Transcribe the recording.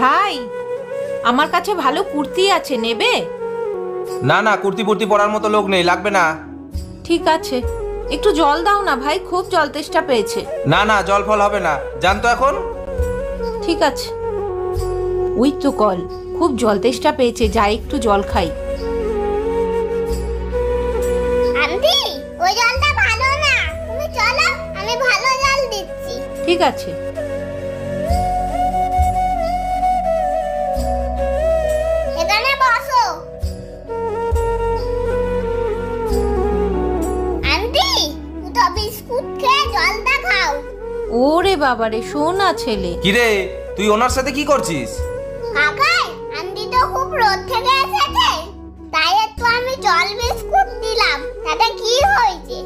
ভাই, আমার কাছে ভালো কুর্তি আছে, নেবে? না না, কুর্তি ফুর্তি পরার মতো লোক নেই, লাগবে না। ঠিক আছে, একটু জল দাও না ভাই, খুব জল তেষ্টা পেয়েছে। না না, জল ফল হবে না, জান তো এখন। ঠিক আছে, ওই তো কল, খুব জল তেষ্টা পেয়েছে, যাই একটু জল খাই। আন্টি, ওই জলটা ভালো না, তুমি চলো, আমি ভালো জল দিচ্ছি। ঠিক আছে। এখানে বসো। আন্টি, দুটো বিস্কুট খেয়ে জলটা খাও। ওরে বাবারে, সোনা ছেলে। কিরে, তুই ওনার সাথে কি করছিস? কাকাই, আন্টি তো খুব রোদ থেকে এসেছে, তাই একটু আমি জল বিস্কুট দিলাম, তাতে কি হয়েছে?